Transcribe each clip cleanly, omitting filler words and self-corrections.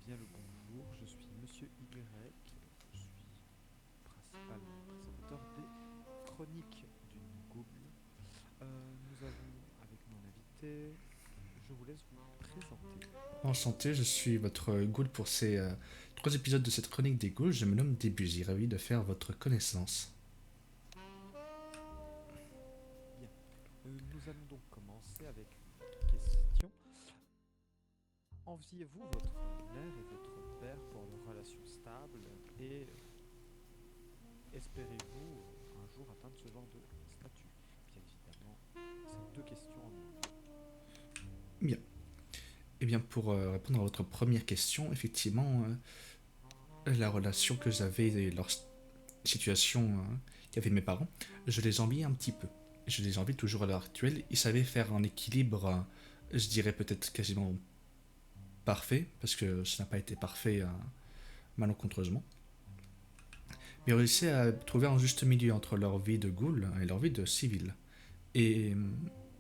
bien le bonjour. Je suis Monsieur Y. Je suis principal présentateur des chroniques d'une Ghoul. Nous avons avec nous un invité. Je vous laisse vous présenter. Enchanté, je suis votre ghoul pour ces 3 épisodes de cette chronique des ghouls. Je me nomme Debussy, ravi de faire votre connaissance. Bien. Nous allons donc commencer avec une question. Enviez-vous votre mère et votre père pour leur relation stable et espérez-vous un jour atteindre ce genre de statut? Bien évidemment, c'est deux questions en une. Bien. Eh bien, pour répondre à votre première question, effectivement, la relation que j'avais et leur situation qu'avaient mes parents, je les envie un petit peu. Je les envie toujours à l'heure actuelle. Ils savaient faire un équilibre, je dirais peut-être quasiment parfait, parce que ça n'a pas été parfait malencontreusement. Mais ils ont réussi à trouver un juste milieu entre leur vie de ghoul et leur vie de civil. Et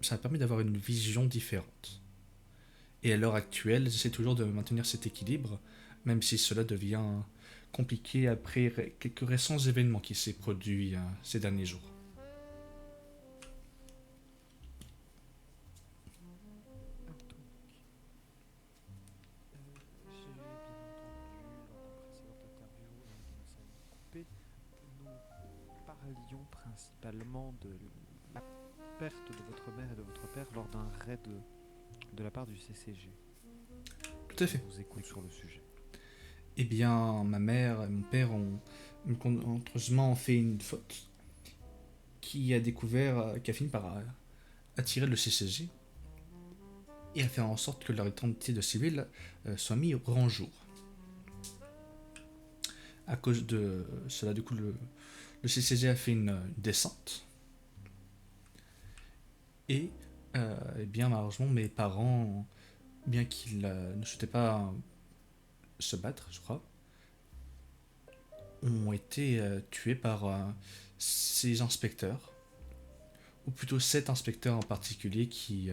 ça m'a permis d'avoir une vision différente. Et à l'heure actuelle, j'essaie toujours de maintenir cet équilibre, même si cela devient compliqué après quelques récents événements qui s'est produits ces derniers jours. Donc, j'ai bien entendu lors d'un précédent interview dont nous sommes coupés, nous parlions principalement de la perte de votre mère et de votre père lors d'un raid de la part du CCG. Tout à On fait. vous écoute sur le sujet. Eh bien, ma mère et mon père ont malheureusement fait une faute qui a découvert, qui a fini par attirer le CCG et a fait en sorte que leur identité de civil soit mise au grand jour. À cause de cela, du coup, le CCG a fait une descente. Et, eh bien, malheureusement, mes parents, bien qu'ils ne souhaitaient pas se battre, je crois, ont été tués par ces inspecteurs, ou plutôt cet inspecteur en particulier qui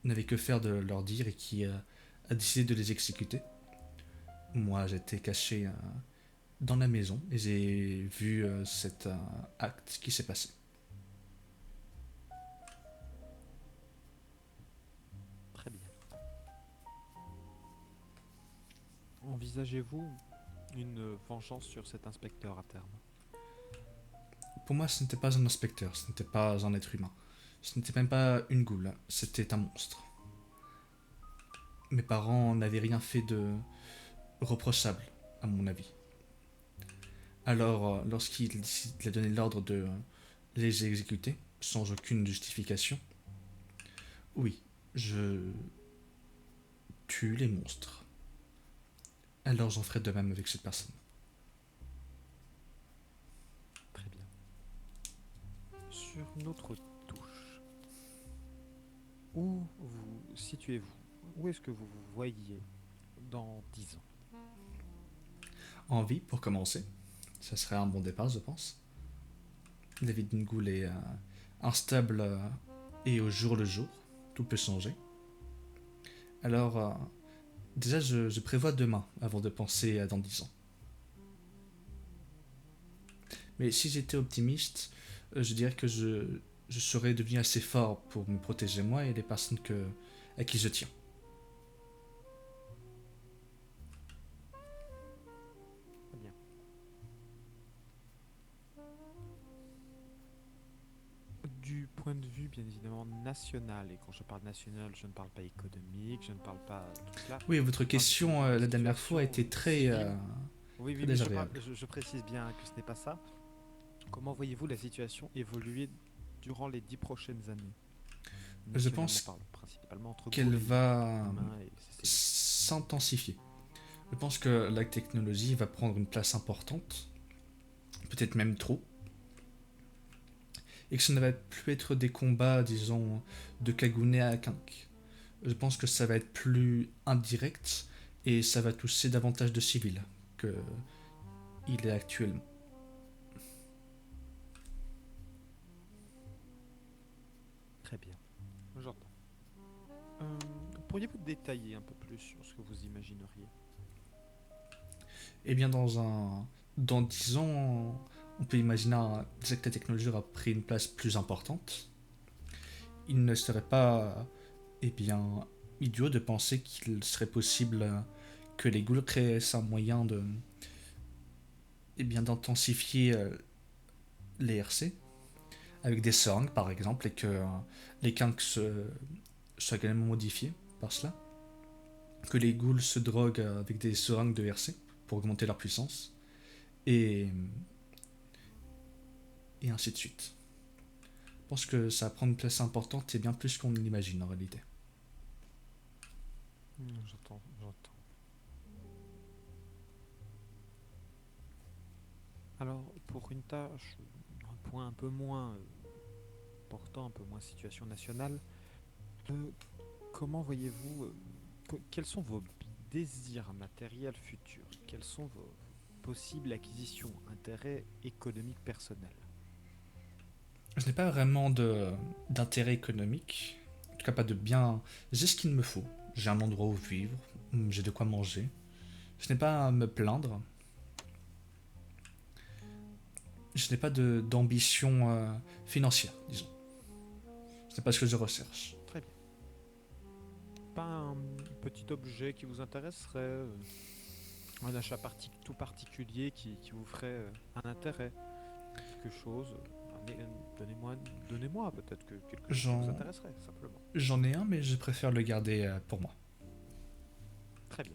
n'avait que faire de leur dire et qui a décidé de les exécuter. Moi, j'étais caché dans la maison et j'ai vu cet acte qui s'est passé. Très bien. Envisagez-vous une vengeance sur cet inspecteur à terme? Pour moi, ce n'était pas un inspecteur, ce n'était pas un être humain. Ce n'était même pas une goule, c'était un monstre. Mes parents n'avaient rien fait de reprochable, à mon avis. Alors, lorsqu'il a donné l'ordre de les exécuter, sans aucune justification, oui, je tue les monstres. Alors j'en ferai de même avec cette personne. Très bien. Sur notre touche, où vous situez-vous? Où est-ce que vous vous voyez dans 10 ans? En vie, pour commencer, ça serait un bon départ, je pense. David Ngoul est instable et au jour le jour, tout peut changer. Alors, déjà, je prévois demain avant de penser à dans 10 ans. Mais si j'étais optimiste, je dirais que je serais devenu assez fort pour me protéger moi et les personnes à qui je tiens. Très bien. Du point de vue, bien évidemment, national, et quand je parle national, je ne parle pas économique, je ne parle pas tout cela, Oui, votre je parle question de la dernière fois a situation été très, civile. Oui, très oui, mais désagréable. je précise bien que ce n'est pas ça. Comment voyez-vous la situation évoluer durant les 10 prochaines années, Je nationalement pense parlant, principalement entre qu'elle Gaulle et va humains et CCG? s'intensifier. Je pense que la technologie va prendre une place importante, peut-être même trop, et que ça ne va plus être des combats, disons, de Kagune à Kink. Je pense que ça va être plus indirect et ça va toucher davantage de civils que il est actuellement. Très bien, j'entends. Pourriez-vous détailler un peu plus sur ce que vous imagineriez? Eh bien, dans 10 ans, on peut imaginer déjà que la technologie aura pris une place plus importante. Il ne serait pas, eh bien, idiot de penser qu'il serait possible que les ghouls créent un moyen de, eh bien, d'intensifier les RC avec des seringues par exemple et que les kinks soient également modifiés par cela. Que les ghouls se droguent avec des seringues de RC pour augmenter leur puissance et, et ainsi de suite. Je pense que ça va prendre une place importante et bien plus qu'on ne l'imagine en réalité. J'entends, j'entends. Alors, pour une tâche, un point un peu moins important, un peu moins situation nationale, euh, comment voyez-vous, quels sont vos désirs matériels futurs? Quelles sont vos possibles acquisitions, intérêts économiques personnels? Je n'ai pas vraiment d'intérêt économique, en tout cas pas de bien. J'ai ce qu'il me faut. J'ai un endroit où vivre, j'ai de quoi manger. Je n'ai pas à me plaindre. Je n'ai pas d'ambition financière, disons. Ce n'est pas ce que je recherche. Très bien. Pas un petit objet qui vous intéresserait, un achat tout particulier qui vous ferait un intérêt, quelque chose. Donnez-moi, donnez-moi peut-être que quelque chose qui vous J'en intéresserait, simplement. J'en ai un, mais je préfère le garder pour moi. Très bien.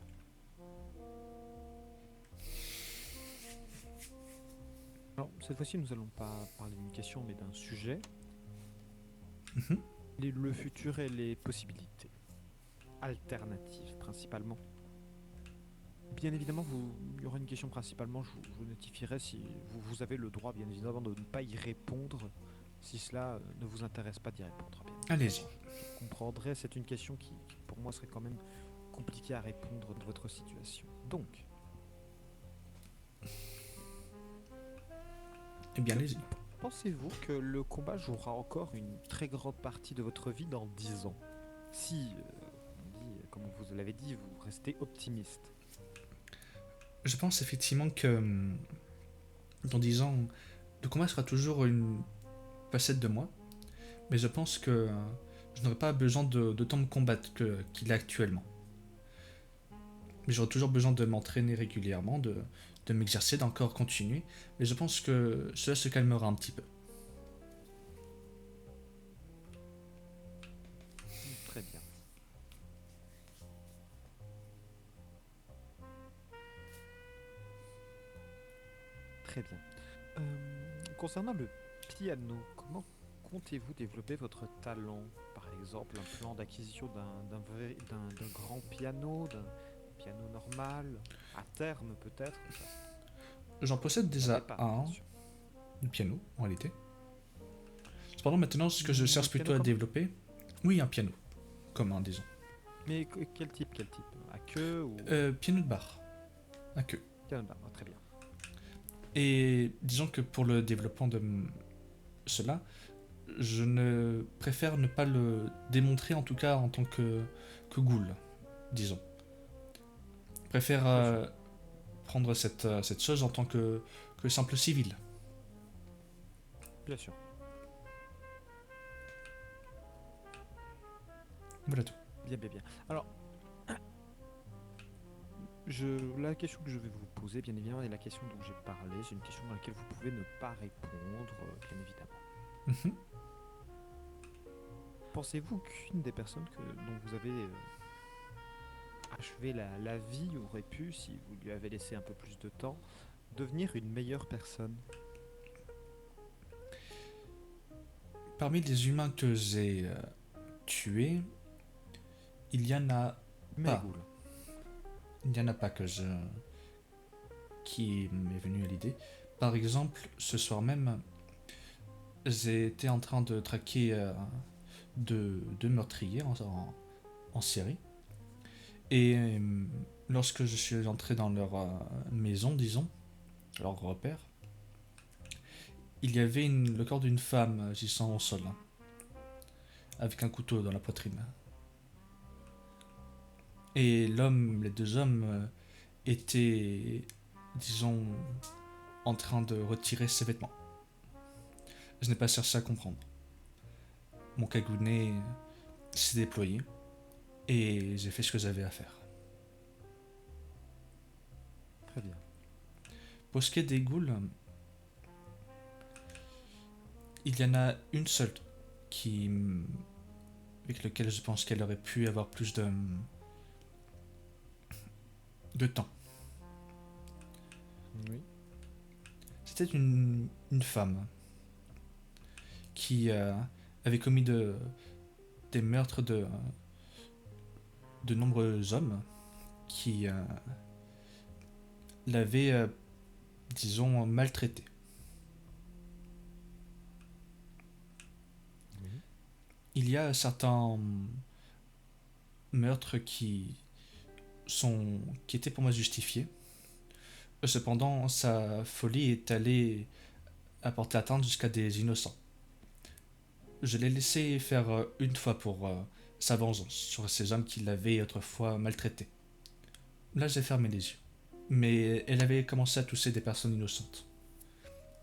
Alors, cette fois-ci, nous allons pas parler d'une question, mais d'un sujet. Mhm. Le futur et les possibilités. Alternatives, principalement. Bien évidemment, il y aura une question principalement, je vous notifierai si vous avez le droit, bien évidemment, de ne pas y répondre si cela ne vous intéresse pas d'y répondre. Bien Allez-y. évidemment, je comprendrai, c'est une question qui, pour moi, serait quand même compliquée à répondre de votre situation. Donc, Eh bien, que allez-y. pensez-vous que le combat jouera encore une très grande partie de votre vie dans 10 ans? Si, comme vous l'avez dit, vous restez optimiste. Je pense effectivement que dans 10 ans, le combat sera toujours une facette de moi, mais je pense que je n'aurai pas besoin d'autant de combattre qu'il est actuellement. Mais j'aurai toujours besoin de m'entraîner régulièrement, de m'exercer, d'encore continuer, mais je pense que cela se calmera un petit peu. Très bien. Très bien. Concernant le piano, comment comptez-vous développer votre talent? Par exemple, un plan d'acquisition d'un grand piano, d'un piano normal, à terme peut-être, ça, J'en possède vous ne savez déjà pas, bien un, sûr. un piano en réalité. Cependant, maintenant, ce que je Un cherche piano plutôt à commun? développer, oui, un piano commun, disons. Mais quel type, quel type? À queue ou Piano de bar, à queue. piano de barre? Très bien. Et disons que pour le développement de cela, je ne préfère ne pas le démontrer en tout cas en tant que ghoul, disons. Je préfère Bien sûr, prendre cette chose en tant que simple civil. bien sûr. Voilà tout. Bien, bien, bien. Alors, la question que je vais vous poser, bien évidemment, est la question dont j'ai parlé. C'est une question dans laquelle vous pouvez ne pas répondre, bien évidemment. Mhm. Pensez-vous qu'une des personnes dont vous avez achevé la vie aurait pu, si vous lui avez laissé un peu plus de temps, devenir une meilleure personne? Parmi les humains que j'ai tués, il y en a Mais pas. Ghoul. Il n'y en a pas qui m'est venu à l'idée. Par exemple, ce soir même, j'ai été en train de traquer deux meurtriers en série. Et lorsque je suis entré dans leur maison, disons, leur repère, il y avait le corps d'une femme gisant au sol, hein, avec un couteau dans la poitrine. Et les deux hommes, étaient disons, en train de retirer ses vêtements. Je n'ai pas cherché à comprendre. Mon cagonet s'est déployé et j'ai fait ce que j'avais à faire. Très bien. Pour ce qui est des ghouls, il y en a une seule qui, avec laquelle je pense qu'elle aurait pu avoir plus de temps. Oui. C'était une femme qui avait commis des meurtres de nombreux hommes qui l'avaient, disons, maltraitée. Oui. Il y a certains meurtres qui étaient pour moi justifiés. Cependant, sa folie est allée apporter atteinte jusqu'à des innocents. Je l'ai laissé faire une fois pour sa vengeance sur ces hommes qui l'avaient autrefois maltraité. Là, j'ai fermé les yeux. Mais elle avait commencé à tousser des personnes innocentes.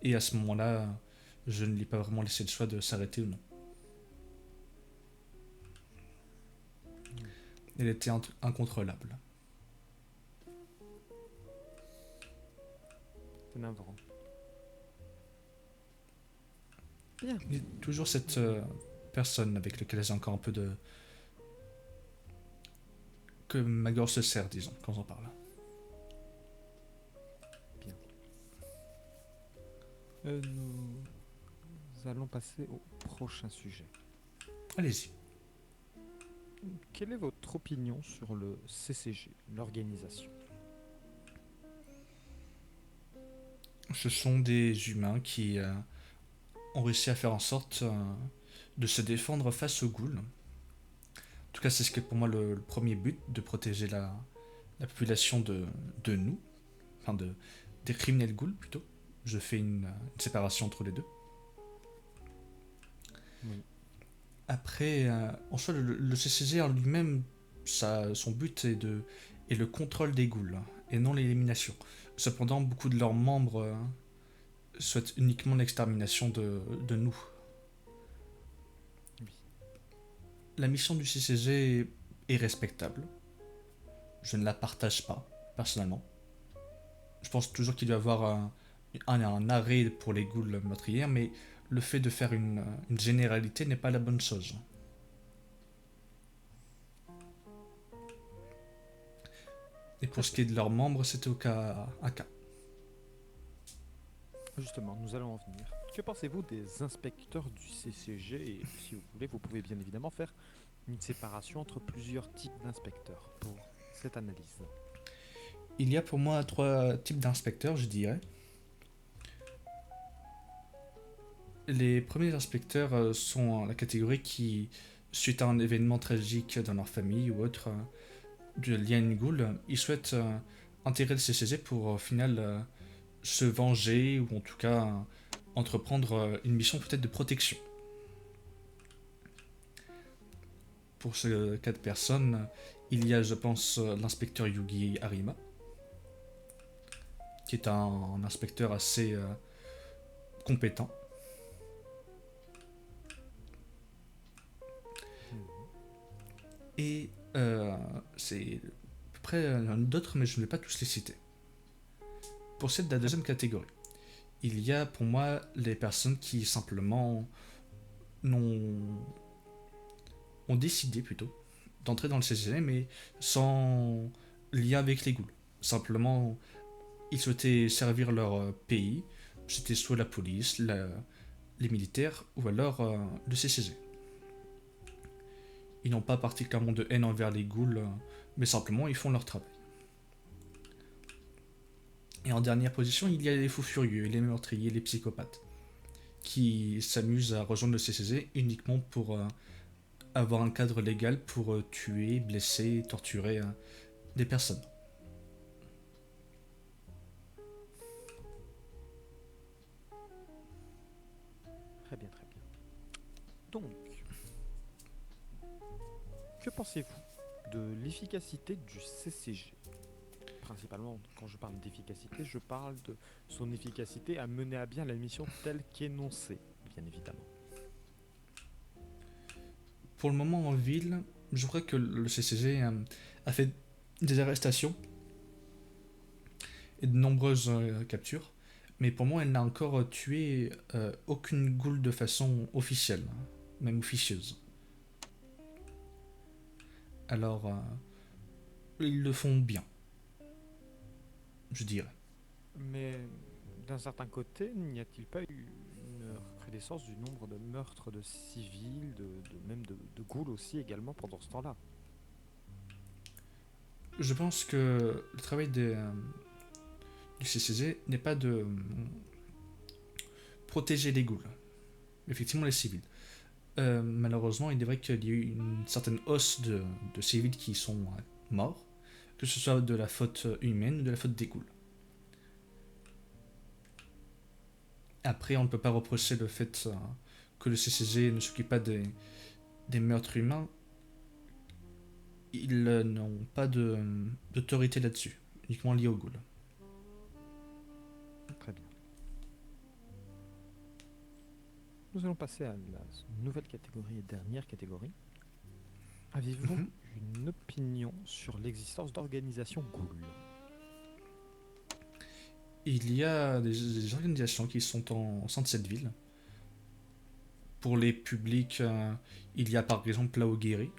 Et à ce moment-là, je ne lui ai pas vraiment laissé le choix de s'arrêter ou non. Elle était incontrôlable. C'est navrant. Bien. Il y a toujours cette personne avec laquelle j'ai encore un peu de... que ma gorge se serre, disons, quand on parle. Nous allons passer au prochain sujet. Allez-y. Quelle est votre opinion sur le CCG, l'organisation? Ce sont des humains qui ont réussi à faire en sorte de se défendre face aux ghouls. En tout cas, c'est ce qui est pour moi le premier but, de protéger la population de nous, enfin des criminels ghouls plutôt. Je fais une séparation entre les deux. Oui. Après, en soi, le CCG en lui-même, son but est le contrôle des ghouls, et non l'élimination. Cependant, beaucoup de leurs membres souhaitent uniquement l'extermination de nous. Oui. La mission du CCG est respectable. Je ne la partage pas, personnellement. Je pense toujours qu'il doit y avoir un arrêt pour les ghouls meurtrières, mais le fait de faire une généralité n'est pas la bonne chose. Et pour ce qui est de leurs membres, c'était au cas à cas. Justement, nous allons en venir. Que pensez-vous des inspecteurs du CCG? Et si vous voulez, vous pouvez bien évidemment faire une séparation entre plusieurs types d'inspecteurs pour cette analyse. Il y a pour moi 3 types d'inspecteurs, je dirais. Les premiers inspecteurs sont la catégorie qui, suite à un événement tragique dans leur famille ou autre, lié à une ghoul, ils souhaitent intégrer le CCG pour au final se venger ou en tout cas entreprendre une mission peut-être de protection. Pour ce cas de personnes, il y a, je pense, l'inspecteur Yugi Arima, qui est un inspecteur assez compétent. Et c'est à peu près d'autres, mais je ne vais pas tous les citer. Pour cette de la deuxième catégorie, il y a pour moi les personnes qui simplement ont décidé plutôt d'entrer dans le CCG, mais sans lien avec les ghouls. Simplement, ils souhaitaient servir leur pays, c'était soit la police, les militaires, ou alors le CCG. Ils n'ont pas particulièrement de haine envers les ghouls, mais simplement ils font leur travail. Et en dernière position, il y a les fous furieux, les meurtriers, les psychopathes, qui s'amusent à rejoindre le CCG uniquement pour avoir un cadre légal pour tuer, blesser, torturer des personnes. Très bien, très bien. Donc, que pensez-vous de l'efficacité du CCG, principalement, quand je parle d'efficacité, je parle de son efficacité à mener à bien la mission telle qu'énoncée, bien évidemment. Pour le moment en ville, je crois que le CCG a fait des arrestations et de nombreuses captures, mais pour moi, elle n'a encore tué aucune goule de façon officielle, même officieuse. Alors, ils le font bien, je dirais. Mais d'un certain côté, n'y a-t-il pas eu une recrudescence du nombre de meurtres de civils, même de ghouls aussi également pendant ce temps-là? Je pense que le travail du CCG n'est pas de protéger les ghouls, effectivement les civils. Malheureusement, il est vrai qu'il y a eu une certaine hausse de civils qui sont morts, que ce soit de la faute humaine ou de la faute des ghouls. Après, on ne peut pas reprocher le fait que le CCG ne s'occupe pas des meurtres humains. Ils n'ont pas d'autorité là-dessus, uniquement lié aux ghouls. Très bien. Nous allons passer à la nouvelle catégorie et dernière catégorie. Avez-vous Mhm. une opinion sur l'existence d'organisations ghouls? Il y a des organisations qui sont en sein de cette ville. Pour les publics, il y a par exemple la Oguiri,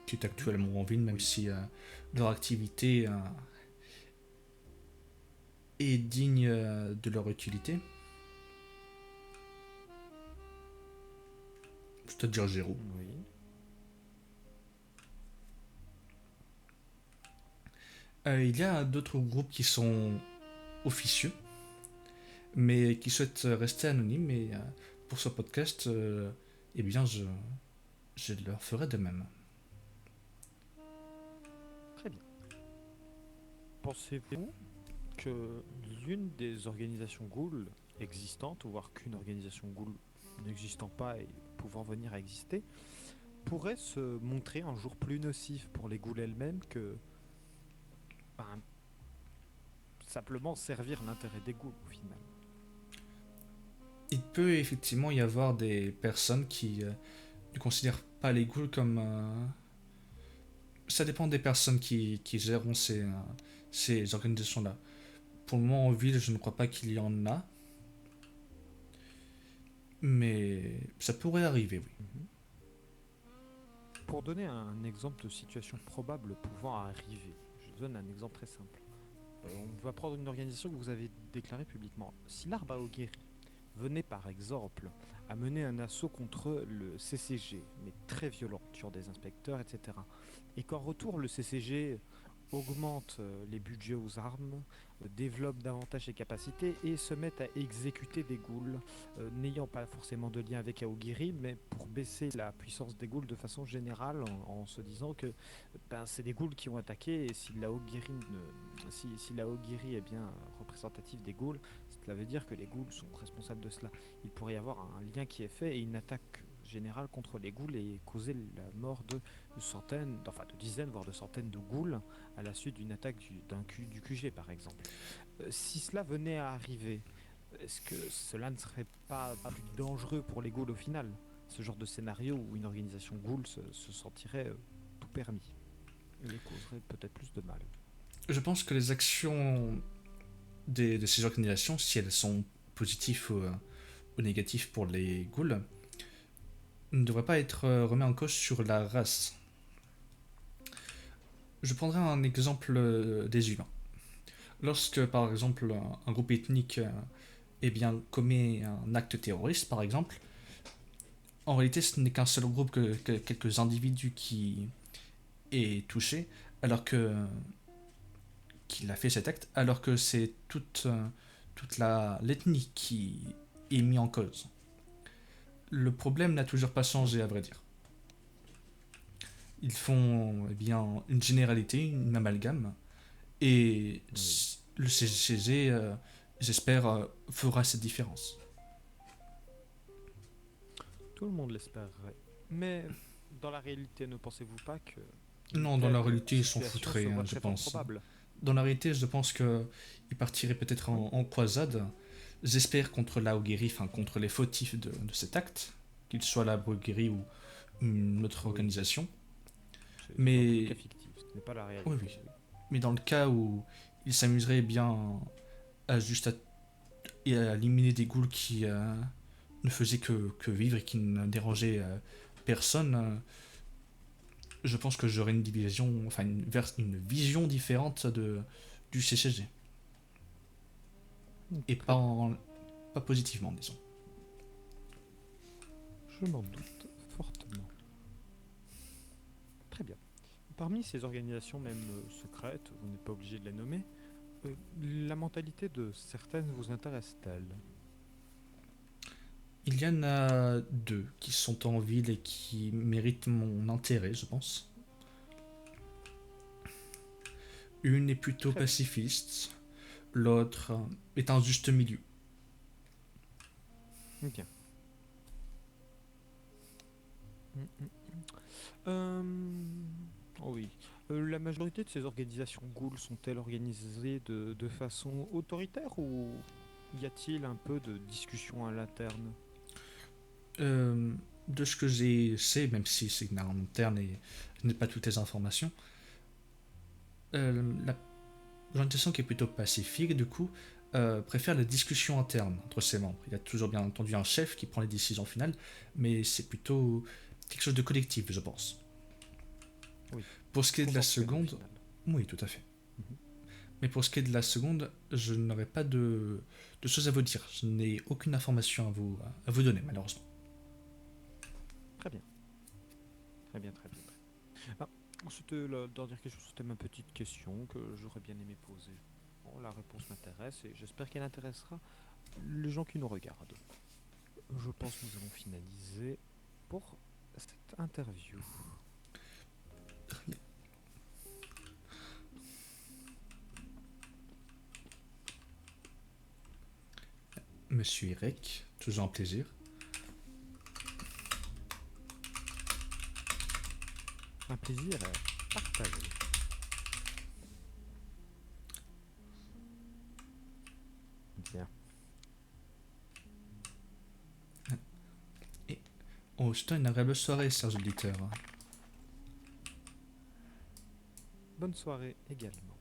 qui est actuellement en ville, même Oui, si leur activité est digne de leur utilité. C'est-à-dire Géraud. oui. Il y a d'autres groupes qui sont officieux, mais qui souhaitent rester anonymes. Et pour ce podcast, eh bien, je leur ferai de même. Très bien. Pensez-vous que l'une des organisations ghouls existantes, voire qu'une organisation ghoul n'existant pas et pouvant venir à exister, pourrait se montrer un jour plus nocif pour les ghouls elles-mêmes que ben, simplement servir l'intérêt des ghouls au final? Il peut effectivement y avoir des personnes qui ne considèrent pas les ghouls comme... ça dépend des personnes qui gèrent ces organisations-là. Pour le moment, en ville, je ne crois pas qu'il y en a. Mais ça pourrait arriver, oui. Mhm. Pour donner un exemple de situation probable pouvant arriver, je donne un exemple très simple. On va prendre une organisation que vous avez déclarée publiquement. Si l'Arba Ogueri venait par exemple à mener un assaut contre le CCG, mais très violent, tuant des inspecteurs, etc., et qu'en retour le CCG augmente les budgets aux armes, développe davantage ses capacités et se met à exécuter des ghouls, n'ayant pas forcément de lien avec Aogiri, mais pour baisser la puissance des ghouls de façon générale, en se disant que ben, c'est des ghouls qui ont attaqué, et si la Aogiri est bien représentative des ghouls, cela veut dire que les ghouls sont responsables de cela. Il pourrait y avoir un lien qui est fait et une attaque générale contre les ghouls et causer la mort de centaines, enfin de dizaines, voire de centaines de ghouls à la suite d'une attaque du QG par exemple. Si cela venait à arriver, est-ce que cela ne serait pas plus dangereux pour les ghouls au final? Ce genre de scénario où une organisation ghoul se sentirait tout permis et causerait peut-être plus de mal. Je pense que les actions de ces organisations, si elles sont positives ou négatives pour les ghouls, ne devraient pas être remises en cause sur la race. Je prendrai un exemple des humains. Lorsque, par exemple, un groupe ethnique eh bien, commet un acte terroriste, par exemple, en réalité, ce n'est qu'un seul groupe que quelques individus qui est touché, alors que qu'il a fait cet acte, alors que c'est toute l'ethnie qui est mise en cause. Le problème n'a toujours pas changé, à vrai dire. Ils font eh bien, une généralité, une amalgame, et Oui, le CCG, j'espère, fera cette différence. tout le monde l'espérerait. Mais dans la réalité, ne pensez-vous pas que une Non, dans la telle réalité, ils s'en situation se foutraient, voit je très fort pense. probable. Dans la réalité, je pense que ils partiraient peut-être Oui, en croisade. J'espère contre la Ogueri, enfin contre les fautifs de cet acte, qu'ils soient la Bulgarie ou une autre oui, organisation. c'est dans tous les cas Mais fictif, ce n'est pas la oui, réalité, oui. oui. Mais dans le cas où ils s'amuseraient bien à juste et à éliminer des ghouls qui ne faisaient que vivre et qui ne dérangeaient personne, je pense que j'aurais une division, enfin une vision différente du CCG. Et Très bien, pas positivement, disons. je m'en doute fortement. Très bien. Parmi ces organisations, même secrètes, vous n'êtes pas obligé de les nommer, la mentalité de certaines vous intéresse-t-elle? Il y en a deux qui sont en ville et qui méritent mon intérêt, je pense. Une est plutôt Très bien. pacifiste, l'autre est un juste milieu. Bien. Mm, mm. Oh oui. La majorité de ces organisations ghouls sont-elles organisées de façon autoritaire ou y a-t-il un peu de discussion à l'interne? Euh, de ce que j'ai sais, même si c'est une arme interne et je n'ai pas toutes les informations, la l'orientation qui est plutôt pacifique, du coup, préfère la discussion interne entre ses membres. Il y a toujours bien entendu un chef qui prend les décisions finales, mais c'est plutôt quelque chose de collectif, je pense. Oui, Pour ce qui est de la consensuel au seconde, final. oui, tout à fait. Mhm. Mais pour ce qui est de la seconde, je n'aurai pas de choses à vous dire. Je n'ai aucune information à vous donner, malheureusement. Très bien, très bien, très bien. Très bien. Ah, c'était la dernière question, c'était ma petite question que j'aurais bien aimé poser. Bon, la réponse m'intéresse et j'espère qu'elle intéressera les gens qui nous regardent. Je pense que nous avons finalisé pour cette interview. Monsieur Irek, toujours un plaisir. Un plaisir partagé. Bien. Et on vous souhaite une agréable soirée, chers auditeurs. Bonne soirée également.